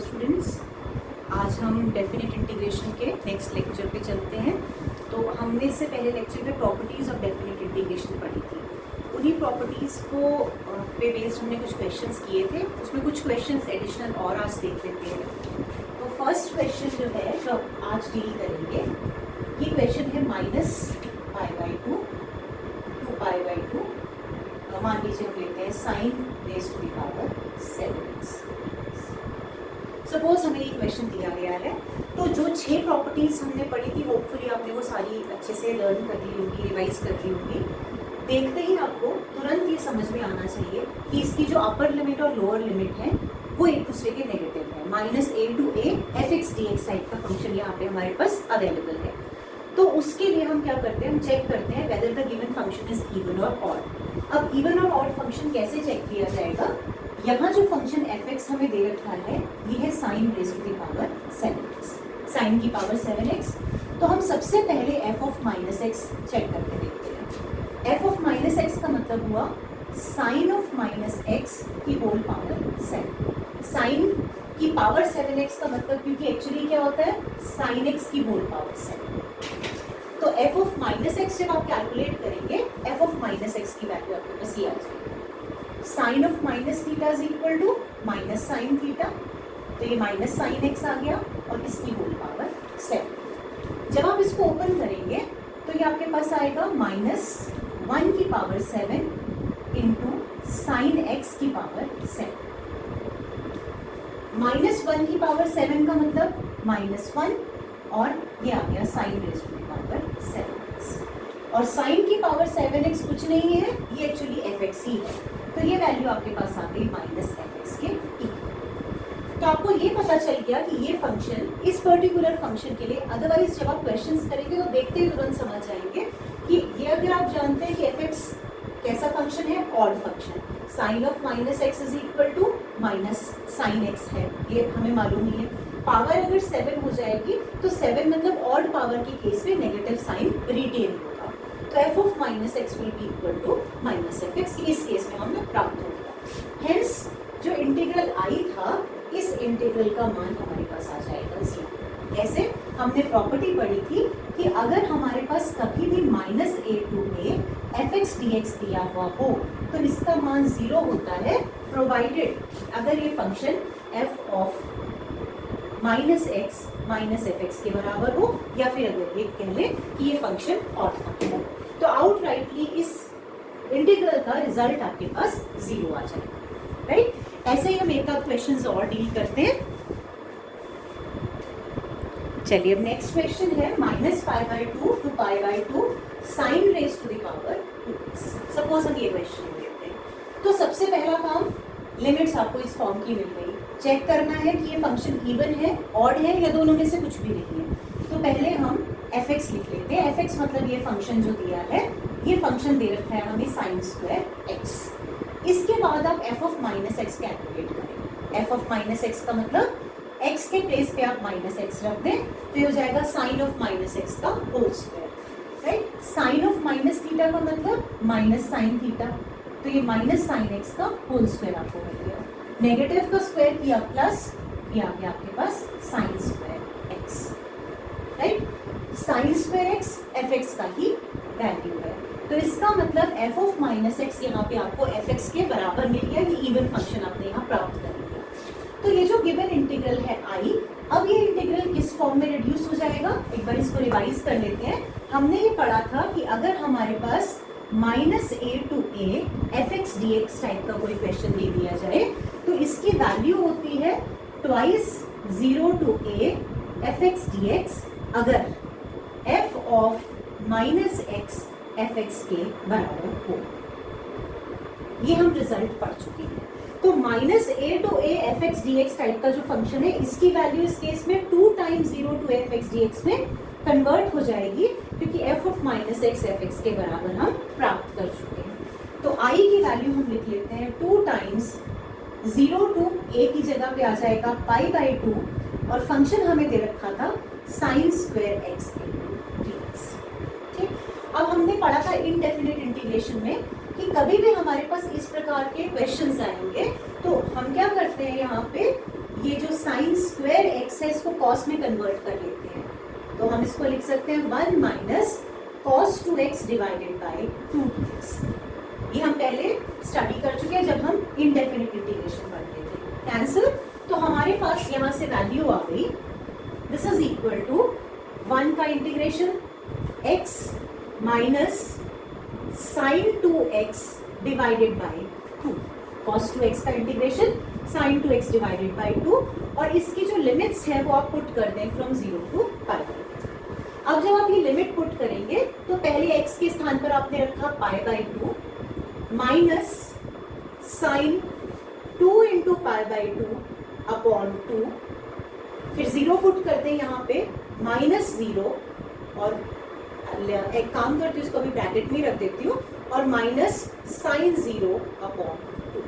Students, आज हम definite integration के नेक्स्ट लेक्चर पे चलते हैं। तो हमने इससे पहले लेक्चर में प्रॉपर्टीज़ ऑफ डेफिनेट इंटीग्रेशन पढ़ी थी। उन्हीं प्रॉपर्टीज़ को पे बेस्ड हमने कुछ क्वेश्चंस किए थे। उसमें कुछ क्वेश्चंस एडिशनल और आज देख लेते हैं। तो फर्स्ट क्वेश्चन जो है जो आज डील करेंगे, ये क्वेश्चन है minus pi by two to pi by two. मान लीजिए हम लेते हैं sine raise to the power 7x। Suppose हमें ये क्वेश्चन दिया गया है, तो जो 6 प्रॉपर्टीज हमने पढ़ी थी होपफुली आपने वो सारी अच्छे से लर्न कर ली होंगी, रिवाइज कर ली होंगी। देखते ही आपको तुरंत ये समझ में आना चाहिए कि इसकी जो अपर लिमिट और लोअर लिमिट है वो एक दूसरे के नेगेटिव है। Minus A to A F x D x type का फंक्शन यहाँ पे हमारे पास अवेलेबल है। तो उसके लिए हम क्या करते हैं, हम चेक करते हैं whether the given function is even और ऑड। अब इवन और ऑड फंक्शन कैसे चेक किया जाएगा? यहाँ जो फंक्शन एफ एक्स हमें दे रखा है ये है sine raise to the power 7x, sine की पावर 7x। तो हम सबसे पहले f of minus x check करके देखते हैं। एफ ऑफ माइनस एक्स का मतलब हुआ साइन ऑफ माइनस एक्स की होल पावर 7। साइन की पावर 7x का मतलब, क्योंकि एक्चुअली क्या होता है साइन एक्स की होल पावर 7। तो एफ ऑफ माइनस एक्स जब आप कैलकुलेट करेंगे, एफ ऑफ माइनस एक्स की वैल्यू आपके पास ये आ जाएगी। Sine of minus theta is equal to minus sine theta. तो ये माइनस साइन एक्स आ गया और इसकी होल पावर 7। जब आप इसको ओपन करेंगे तो ये आपके पास आएगा माइनस 1 की पावर 7 इंटू साइन एक्स की पावर 7। माइनस 1 की पावर 7 का मतलब माइनस 1 और ये आ गया sine raise to the power 7x। और साइन की पावर 7x कुछ नहीं है, ये एक्चुअली fx ही है। तो ये वैल्यू आपके पास आ गई माइनस fx के इक्वल। तो आपको ये पता चल गया कि ये फंक्शन इस पर्टिकुलर फंक्शन के लिए, अदरवाइज जब आप क्वेश्चंस करेंगे तो देखते ही तुरंत समझ जाएंगे कि ये अगर आप जानते हैं कि fx कैसा फंक्शन है, odd function. Sine of minus x is equal to minus sine x है, ये हमें मालूम ही है। पावर अगर 7 हो जाएगी तो 7 मतलब ऑड पावर के केस में नेगेटिव साइन रिटेन होगा। तो f of minus x will be equal to minus f x, इस केस में हमें प्राप्त हो गया। हेंस जो इंटीग्रल आई था, इस इंटीग्रल का मान हमारे पास आ जाएगा 0। कैसे? हमने प्रॉपर्टी पढ़ी थी कि अगर हमारे पास कभी भी minus A to A F x D x दिया हुआ हो तो इसका मान 0 होता है, प्रोवाइडेड अगर ये function F of minus x minus f x के बराबर हो, या फिर अगर ये कह लें कि ये फंक्शन ऑड फंक्शन है। तो आउटराइटली इस इंटीग्रल का रिजल्ट आपके पास 0 आ जाएगा, राइट? ऐसे ही हम एक आध क्वेश्चन और डील करते हैं। चलिए अब नेक्स्ट क्वेश्चन है minus pi by two to pi by two sine raise to the power 2x। Suppose हम ये क्वेश्चन लेते हैं। तो सबसे पहला काम, लिमिट्स आपको इस फॉर्म की मिल गई, चेक करना है कि ये फंक्शन इवन है, ऑड है, या दोनों में से कुछ भी नहीं है। तो पहले हम fx लिख लेते हैं। fx मतलब ये फंक्शन जो दिया है, ये फंक्शन दे रखा है हमें साइन स्क्वायर x। इसके बाद आप f of minus x calculate करें। f ऑफ माइनस एक्स का मतलब x के प्लेस पे आप माइनस एक्स रख दें, तो ये हो जाएगा साइन ऑफ माइनस एक्स का whole square, right? Sine of minus theta का मतलब माइनस साइन थीटा, तो ये माइनस साइन एक्स का होल स्क्वायर आपको मिल गया। नेगेटिव का स्क्वायर किया प्लस, ये आ गया आपके पास sine square X, right? Sine square X F X का ही वैल्यू है। तो इसका मतलब एफ ऑफ माइनस एक्स यहाँ पे आपको एफ एक्स के बराबर मिल गया, ये इवन फंक्शन आपने यहाँ प्राप्त कर लिया। तो ये जो गिवन इंटीग्रल है आई, अब ये इंटीग्रल किस फॉर्म में रिड्यूस हो जाएगा? एक बार इसको रिवाइज कर लेते हैं। हमने ये पढ़ा था कि अगर हमारे पास minus A to A F x D x type का कोई क्वेश्चन दे दिया जाए तो इसकी वैल्यू होती है twice 0 to A F x D X, अगर F of minus x F x के बराबर हो। ये हम रिजल्ट पढ़ चुके हैं। तो minus A to A F x D x type का जो फंक्शन है, इसकी वैल्यू इस केस में 2 times 0 to f x D x में कन्वर्ट हो जाएगी, क्योंकि f of minus x F x के बराबर हम प्राप्त कर चुके हैं। तो आई की वैल्यू हम लिख लेते हैं 2 टाइम्स 0 टू ए की जगह पे आ जाएगा पाई बाई 2, और फंक्शन हमें दे रखा था sign square x D x. ठीक, अब हमने पढ़ा था इनडेफिनेट इंटीग्रेशन में कि कभी भी हमारे पास इस प्रकार के क्वेश्चंस आएंगे तो हम क्या करते हैं, यहाँ पे ये जो साइन स्क्वायर एक्स है इसको कॉस में कन्वर्ट कर लेते हैं, तो हम इसको लिख सकते हैं 1 minus cos 2x divided bye 2x। ये हम पहले स्टडी कर चुके हैं जब हम इनडेफिनिट इंटीग्रेशन पढ़ते थे। कैंसिल, तो हमारे पास यहाँ से वैल्यू आ गई, दिस इज इक्वल टू 1 का integration x minus sine 2x divided by 2, cos 2x का integration sign 2x divided by 2, और इसकी जो लिमिट्स है वो आप पुट कर दें फ्रॉम 0 टू पाई। अब जब आप ये लिमिट पुट करेंगे तो पहले x के स्थान पर आपने रखा pi by 2 minus sine 2 into pi by 2 upon 2, फिर 0 पुट करते हैं यहाँ पे माइनस 0, और एक काम करती हूँ इसको भी ब्रैकेट में रख देती हूँ, और माइनस साइन 0 अपॉन 2।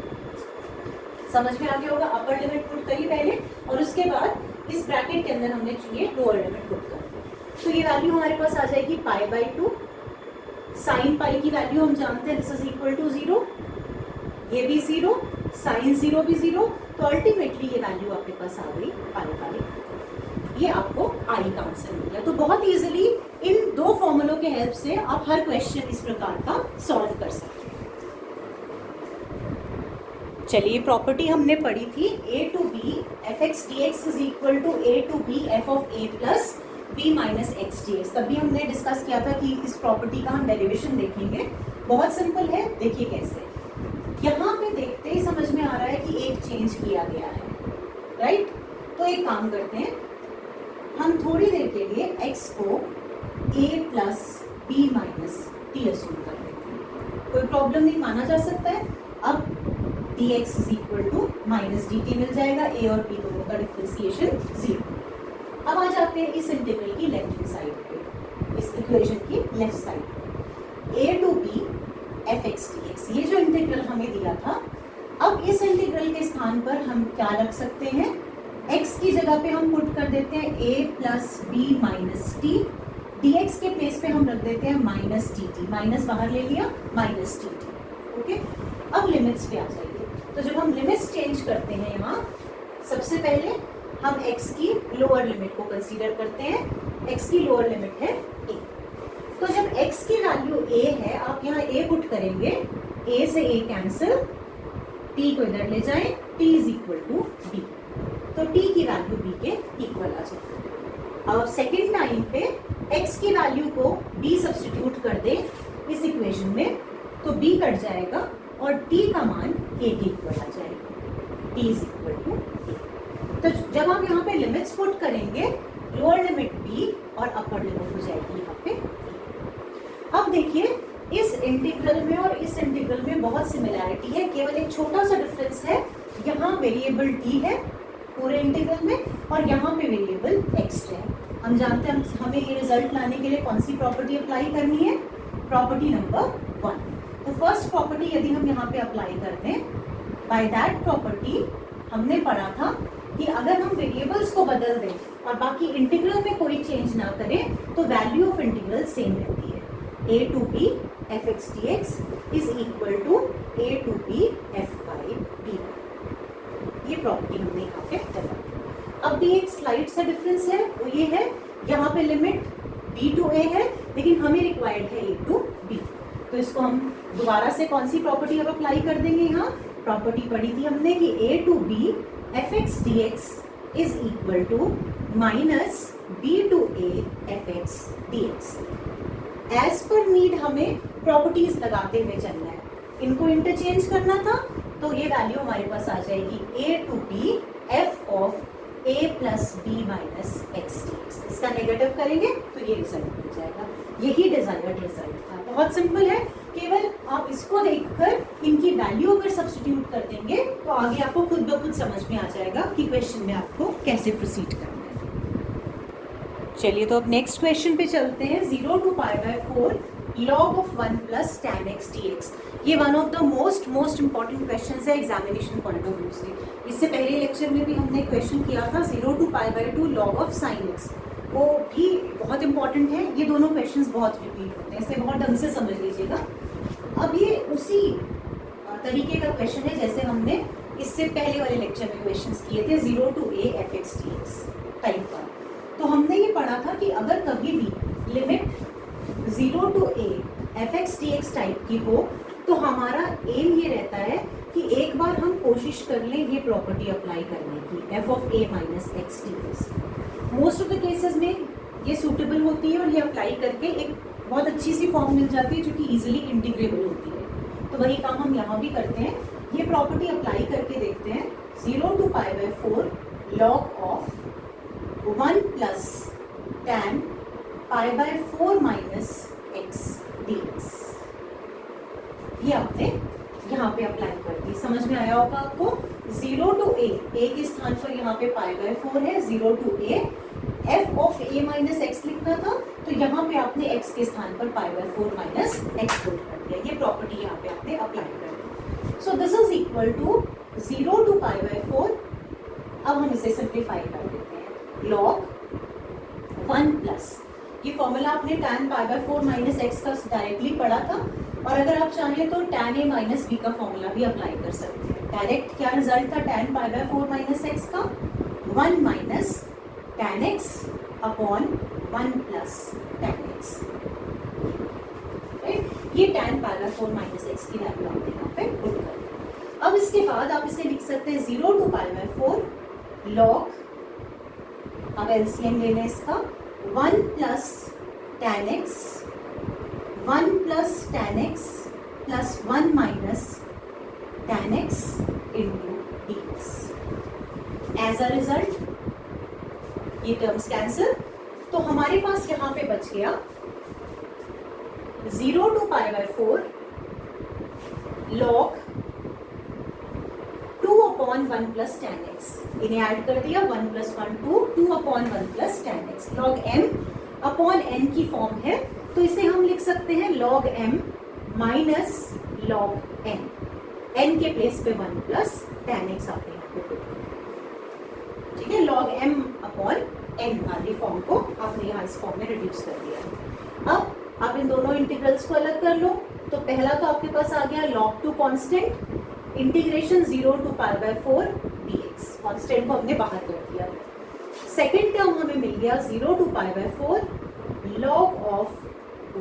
समझ में आ गया होगा, अपर लिमिट पुट करी पहले और उसके बाद इस ब्रैकेट के अंदर हमने चाहिए लोअर लिमिट पुट कर दी। तो ये वैल्यू हमारे पास आ जाएगी पाई बाय 2, साइन पाई की वैल्यू हम जानते हैं दिस इज इक्वल टू 0, ये भी 0, साइन 0 भी 0, तो अल्टीमेटली ये वैल्यू आपके पास आ गई पाई बाय 2। ये आपको आई का आंसर मिल गया। तो बहुत इजीली इन दो फॉर्मूलों के हेल्प से आप हर क्वेश्चन इस प्रकार का सॉल्व कर सकते हैं। चलिए, प्रॉपर्टी हमने पढ़ी थी a to b f(x) dx is equal to a to b f of a plus b minus x dx। तभी हमने डिस्कस किया था कि इस प्रॉपर्टी का हम डेरिवेशन देखेंगे। बहुत सिंपल है, देखिए कैसे। यहाँ पे देखते ही समझ में आ रहा है कि एक चेंज किया गया है, राइट? तो एक काम करते हैं, हम थोड़ी देर के लिए x को a plus b minus t assume कर लेते हैं, कोई प्रॉब्लम नहीं, माना जा सकता है। अब dx is equal to minus dt मिल जाएगा, a और b दोनों का डिफरेंशिएशन 0। अब आ जाते हैं इस इंटीग्रल की लेफ्ट हैंड साइड पे, इस इक्वेशन की लेफ्ट साइड पे, a to b f(x) dx, ये जो इंटीग्रल हमें दिया था। अब इस इंटीग्रल के स्थान पर हम क्या रख सकते हैं, x की जगह पे हम पुट कर देते हैं a plus b minus t, dx के प्लेस पे हम रख देते हैं माइनस dt, माइनस बाहर ले लिया, माइनस dt। ओके, अब लिमिट्स पे आ जाइए। तो जब हम लिमिट्स चेंज करते हैं यहाँ, सबसे पहले हम x की लोअर लिमिट को कंसीडर करते हैं। x की लोअर लिमिट है a, तो जब x की वैल्यू a है, आप यहाँ a पुट करेंगे, a से a कैंसिल, t को इधर ले जाएं, t is equal to b, तो t की वैल्यू b के इक्वल आ जाएगी। अब सेकेंड टाइम पे x की वैल्यू को b सब्स्टिट्यूट कर दे इस इक्वेशन में, तो b कट जाएगा और t का मान a के इक्वल आ जाएगा, t is equal to a। तो जब आप यहाँ पे लिमिट्स पुट करेंगे, लोअर लिमिट b और अपर लिमिट हो जाएगी यहाँ पे। अब देखिए, इस इंटीग्रल में और इस इंटीग्रल में बहुत सिमिलैरिटी है, केवल एक छोटा सा डिफरेंस है, यहाँ वेरिएबल t है पूरे इंटीग्रल में और यहाँ पे वेरिएबल x है। हम जानते हैं हमें ये रिजल्ट लाने के लिए कौन सी प्रॉपर्टी अप्लाई करनी है, प्रॉपर्टी नंबर 1। तो फर्स्ट प्रॉपर्टी यदि हम यहाँ पे अप्लाई करते हैं, बाय दैट प्रॉपर्टी हमने पढ़ा था कि अगर हम वेरिएबल्स को बदल दें और बाकी इंटीग्रल में कोई चेंज ना करें, तो वैल्यू ऑफ इंटीग्रल सेम रहती है। a to b f(x) dx is equal to a to b f(y) dy। ये प्रॉपर्टी हमने यहाँ पे डला। अब भी एक स्लाइड सा डिफरेंस है, वो ये है, यहाँ पे लिमिट b टू a है, लेकिन हमें रिक्वायर्ड है a टू b। तो इसको हम दोबारा से कौन सी प्रॉपर्टी अब अप्लाई कर देंगे, यहाँ प्रॉपर्टी पढ़ी थी हमने कि a to b f(x) dx is equal to minus b to a f(x) dx। As per need हमें प्रॉपर्टीज लगाते हुए चलना है, इनको इंटरचेंज करना था, तो ये वैल्यू हमारे पास आ जाएगी a to b f of a plus b minus x dx। इसका नेगेटिव करेंगे तो ये रिजल्ट मिल जाएगा। यही डिजायर्ड रिजल्ट था, बहुत सिंपल है। केवल आप इसको देखकर इनकी वैल्यू अगर सब्स्टिट्यूट कर देंगे तो आगे आपको खुद ब खुद समझ में आ जाएगा कि क्वेश्चन में आपको कैसे प्रोसीड करना है। चलिए, तो अब नेक्स्ट क्वेश्चन पे चलते हैं। 0 to pi by 4 log of 1 plus tan x dx। ये one of the most important question है एग्जामिनेशन पॉइंट ऑफ व्यू से। इससे पहले लेक्चर में भी हमने क्वेश्चन किया था 0 to pi by 2 log of sin x, वो भी बहुत इंपॉर्टेंट है। ये दोनों क्वेश्चंस बहुत रिपीट होते हैं, इसलिए बहुत ढंग से समझ लीजिएगा। अब ये उसी तरीके का क्वेश्चन है जैसे हमने इससे पहले वाले लेक्चर में क्वेश्चंस किए थे 0 to a fx dx type का। तो हमने ये पढ़ा था कि अगर कभी भी limit 0 to a fx dx type की हो तो हमारा एम ये रहता है कि एक बार हम कोशिश कर लें ये प्रॉपर्टी अप्लाई करने की f of a minus x dx। Most of the cases में ये सूटेबल होती है और ये अप्लाई करके एक बहुत अच्छी सी फॉर्म मिल जाती है जो कि इजीली इंटीग्रेबल होती है। तो वही काम हम यहाँ भी करते हैं, ये प्रॉपर्टी अप्लाई करके देखते हैं। 0 to pi by 4 log of 1 plus tan pi by 4 minus x dx। ये आपने यहाँ पे अप्लाई कर दी, समझ में आया होगा आपको। 0 to a के स्थान पर यहाँ पे pi by 4 है, 0 to a f of a minus x लिखना था, तो यहाँ पे आपने x के स्थान पर pi by 4 minus x put कर दिया। ये प्रॉपर्टी यहाँ पे आपने अप्लाई कर दी। So this is equal to 0 to pi by 4। अब हम इसे सिंप्लीफाई कर देते हैं। log 1 प्लस ये फॉर्मूला आपने tan pi by 4 minus x का डायरेक्टली पढ़ा था, और अगर आप चाहें तो tan a minus b का फॉर्मूला भी अप्लाई कर सकते हैं। डायरेक्ट क्या रिजल्ट था tan pi by 4 minus x का? 1 minus tan x upon 1 plus tan x। ये tan pi by 4 minus x की वैल्यू आपने यहाँ पे पुट कर दी। अब इसके बाद आप इसे लिख सकते हैं 0 to pi by 4 log, अब एलसीएम लेना है इसका, 1 plus tan x 1 plus tan x plus 1 minus tan x into dx। As a result ये टर्म्स कैंसिल, तो हमारे पास यहाँ पे बच गया 0 to pi by 4 log 2 upon 1 plus tan x। इन्हें ऐड कर दिया, 1 plus 1 2 upon 1 plus tan x। log m upon n की फॉर्म है, तो इसे हम लिख सकते हैं log m minus log n। n के प्लेस पे 1 प्लस tan x आपने यहाँ पे पुट कर, ठीक है। log m अपॉन n वाली फॉर्म को आपने यहाँ इस फॉर्म में रिड्यूस कर दिया। अब आप इन दोनों इंटीग्रल्स को अलग कर लो, तो पहला तो आपके पास आ गया log 2 constant integration 0 to pi by 4 dx। Constant को हमने बाहर कर दिया। सेकेंड टर्म हमें मिल गया 0 to pi by 4 log of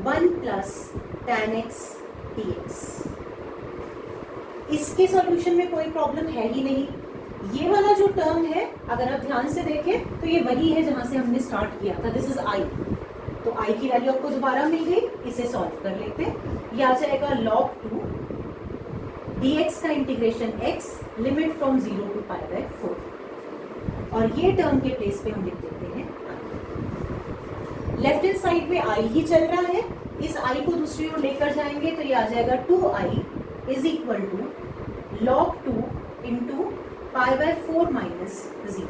1 plus tan x dx। इसके सॉल्यूशन में कोई प्रॉब्लम है ही नहीं। ये वाला जो टर्म है अगर आप ध्यान से देखें तो ये वही है जहां से हमने स्टार्ट किया था, दिस इज i। तो i की वैल्यू आपको दोबारा मिल गई, इसे सॉल्व कर लेते हैं। ये आ जाएगा log 2 dx का integration x limit from 0 to pi by 4, और ये टर्म के प्लेस पे हम लिख देते हैं i। लेफ्ट हैंड साइड में i ही चल रहा है, इस i को दूसरी ओर लेकर जाएंगे तो ये आ जाएगा 2i is equal to log 2 into pi by 4 minus 0,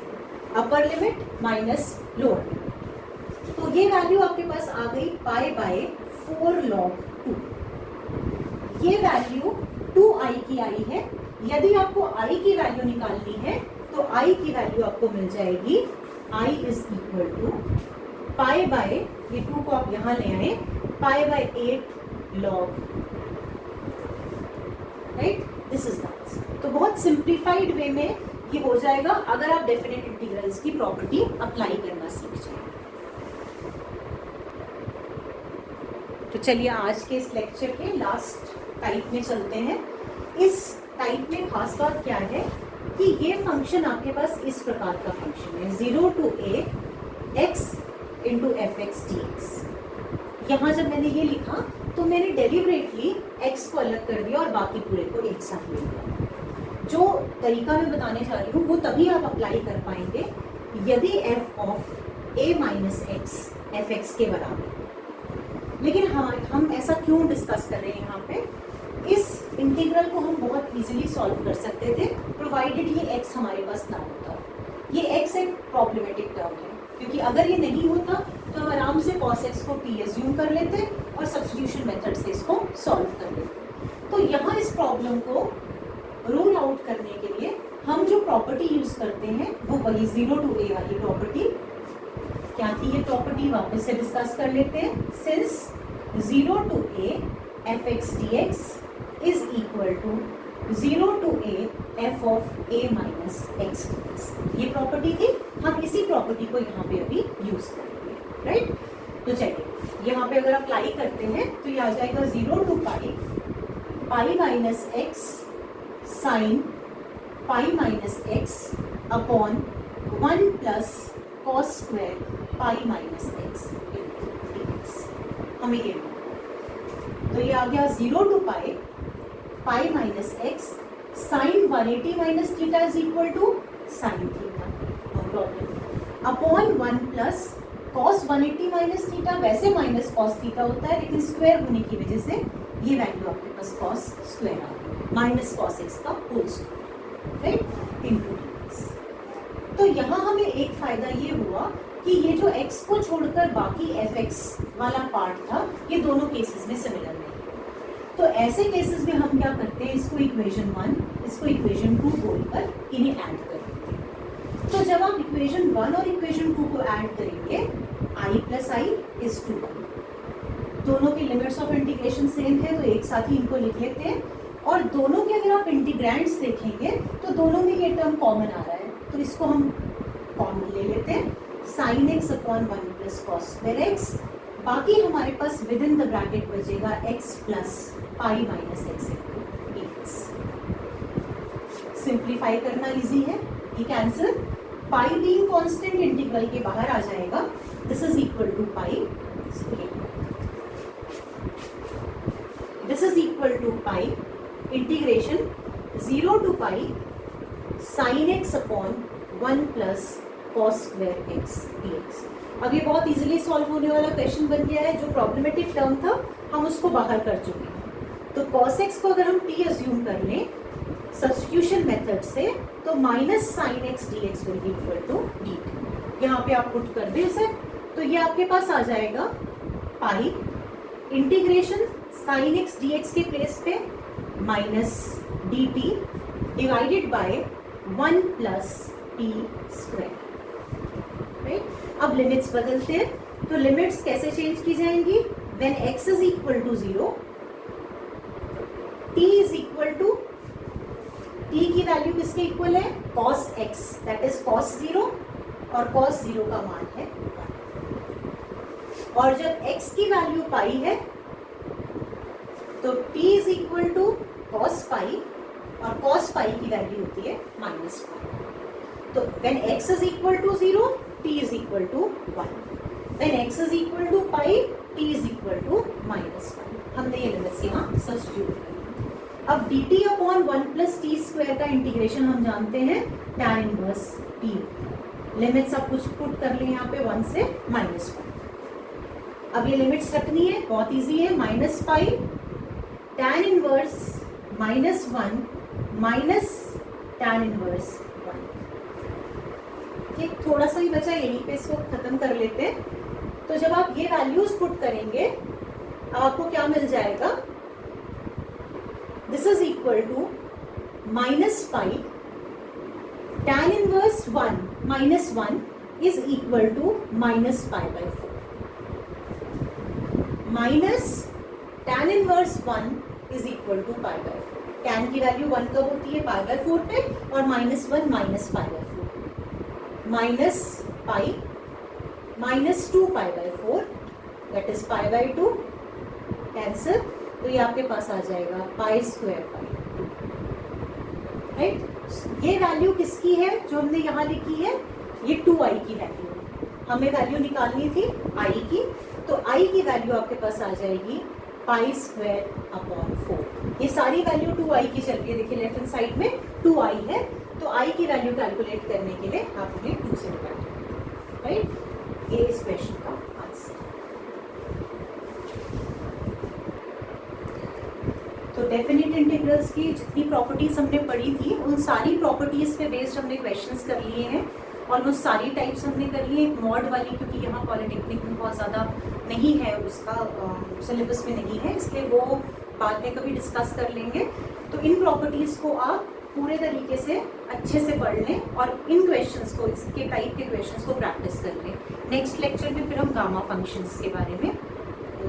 upper limit minus lower limit. तो ये वैल्यू आपके पास आ गई pi by 4 log 2। ये वैल्यू 2i की आई है। यदि आपको i की वैल्यू निकालनी है तो i की वैल्यू आपको मिल जाएगी i is equal to pi by, ये 2 को आप यहाँ ले आए, pi by 8 log, right, this is that. तो बहुत सिंप्लीफाइड वे में ये हो जाएगा अगर आप डेफिनेट इंटीग्रल्स की प्रॉपर्टी अप्लाई करना सीख जाए। तो चलिए आज के इस लेक्चर के लास्ट टाइप में चलते हैं। इस टाइप में खास बात क्या है कि ये फंक्शन आपके पास इस प्रकार का फंक्शन है 0 to a x into fx dx। यहाँ जब मैंने ये लिखा तो मैंने डेलिबरेटली x को अलग कर दिया और बाकी पूरे को एक साथ ले लिया। जो तरीका मैं बताने जा रही हूँ वो तभी आप अप्लाई कर पाएंगे यदि f of a minus x fx के बराबर। लेकिन हम ऐसा क्यों डिस्कस कर रहे हैं यहाँ पे? इस इंटीग्रल को हम बहुत इजीली सॉल्व कर सकते थे प्रोवाइडेड ये x हमारे पास ना होता। ये x एक प्रॉब्लमेटिक टर्म है, क्योंकि अगर ये नहीं होता तो हम आराम से cos x को p एज्यूम कर लेते और सब्स्टिट्यूशन मेथड से इसको सॉल्व कर लेते। तो यहाँ इस प्रॉब्लम को रूल आउट करने के लिए हम जो प्रॉपर्टी यूज करते हैं वो वही 0 to a वाली प्रॉपर्टी। क्या थी ये प्रॉपर्टी, वापस से डिस्कस कर लेते हैं। Since 0 to a fx dx is equal to 0 to a f of a minus x dx। ये प्रॉपर्टी थी, हम इसी प्रॉपर्टी को यहाँ पे अभी यूज करेंगे, राइट। तो चलिए यहाँ पे अगर अप्लाई करते हैं तो ये आ जाएगा 0 to pi minus x sine pi minus x upon 1 plus cos square pi minus x dx। हमें ये तो ये आ गया 0 to pi minus x sine 180 minus theta is equal to sine theta, no problem, upon 1 plus cos 180 minus theta, वैसे minus cos theta होता है लेकिन स्क्वायर होने की वजह से ये वैल्यू आपके पास कॉस स्क्वायर आ गई, माइनस कॉस एक्स का whole square, right, into dx। तो यहाँ हमें एक फायदा ये हुआ कि ये जो x को छोड़कर बाकी fx वाला पार्ट था ये दोनों केसेस में सिमिलर नहीं है। तो ऐसे केसेस में हम क्या करते हैं, इसको इक्वेशन 1 इसको इक्वेशन 2 बोलकर इन्हें ऐड कर देते हैं। तो जब आप इक्वेशन 1 और इक्वेशन 2 को ऐड करेंगे i plus i is to 1, दोनों की लिमिट्स ऑफ इंटीग्रेशन सेम है तो एक साथ ही इनको लिख लेते हैं। और दोनों के अगर आप इंटीग्रैंड्स देखेंगे तो दोनों में ये टर्म कॉमन आ रहा है तो इसको हम कॉमन ले लेते हैं, sine x upon 1 plus cos square x, बाकी हमारे पास विद इन द ब्रैकेट बचेगा x plus pi minus x dx। Simplify करना इजी है, ये cancel, pi being constant integral के बाहर आ जाएगा, this is equal to pi, this is equal to pi integration 0 to pi sine x upon 1 plus cos square x dx। अब ये बहुत इजीली सॉल्व होने वाला क्वेश्चन बन गया है, जो प्रॉब्लमेटिक टर्म था हम उसको बाहर कर चुके हैं। तो cos x को अगर हम t अज्यूम कर लें सब्स्टिट्यूशन मेथड से तो minus sine x dx will be equal to dt। यहाँ पे आप पुट कर दें उसे तो ये आपके पास आ जाएगा pi integration sine x dx के प्लेस पे minus dt divided by 1 plus t square, right. अब लिमिट्स बदलते हैं तो लिमिट्स कैसे चेंज की जाएंगी, when x is equal to 0 t is equal to, t की वैल्यू किसके इक्वल है, cos x, that is cos 0 और cos 0 का मान है 1। और जब x की वैल्यू पाई है तो t is equal to cos pi और cos पाई की वैल्यू होती है माइनस पाई। तो when x is equal to 0 t is equal to 1, then x is equal to pi, t is equal to minus 1। हमने ये limits यहाँ substitute कर। अब dt upon 1 plus t square का इंटीग्रेशन हम जानते हैं tan इनवर्स t। लिमिट्स आप कुछ पुट कर लें यहाँ पे 1 से -1। अब ये लिमिट्स रखनी है, बहुत इजी है, minus pi tan inverse -1 minus tan inverse 1। ये थोड़ा सा ही बचा, यहीं पे इसको खत्म कर लेते हैं। तो जब आप ये वैल्यूज पुट करेंगे आपको क्या मिल जाएगा, this is equal to minus pi tan inverse 1 minus 1 is equal to minus pi by 4, minus tan inverse 1 is equal to pi by 4। tan की वैल्यू 1 कब होती है, पाई बाय 4 पे, और minus 1 minus pi by 4, minus pi minus 2 pi by 4 that is pi by 2, cancel, तो ये आपके पास आ जाएगा पाई स्क्वायर पाई 2, राइट। ये वैल्यू किसकी है जो हमने यहाँ लिखी है, ये 2i की वैल्यू है, हमें वैल्यू निकालनी थी i की, तो i की वैल्यू आपके पास आ जाएगी पाई स्क्वायर अपॉन 4। ये सारी वैल्यू 2i की चल रही है, देखिए लेफ्ट हैंड साइड में 2i है, तो i की वैल्यू कैलकुलेट करने के लिए आप उन्हें 2 से डिवाइड करें, राइट। ये इस क्वेश्चन का आंसर। तो डेफिनेट इंटीग्रल्स की जितनी प्रॉपर्टीज हमने पढ़ी थी उन सारी प्रॉपर्टीज पे बेस्ड हमने क्वेश्चंस कर लिए हैं, ऑलमोस्ट सारी टाइप्स हमने कर लिए। एक मॉड वाली क्योंकि यहाँ पॉलिटेक्निक में बहुत ज़्यादा नहीं है, उसका सिलेबस में नहीं है, इसलिए वो बाद में कभी डिस्कस कर लेंगे। तो इन प्रॉपर्टीज़ को आप पूरे तरीके से अच्छे से पढ़ लें और इन क्वेश्चंस को, इसके टाइप के क्वेश्चंस को प्रैक्टिस कर लें। नेक्स्ट लेक्चर में फिर हम गामा फंक्शंस के बारे में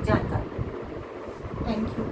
जानकारी। Thank you.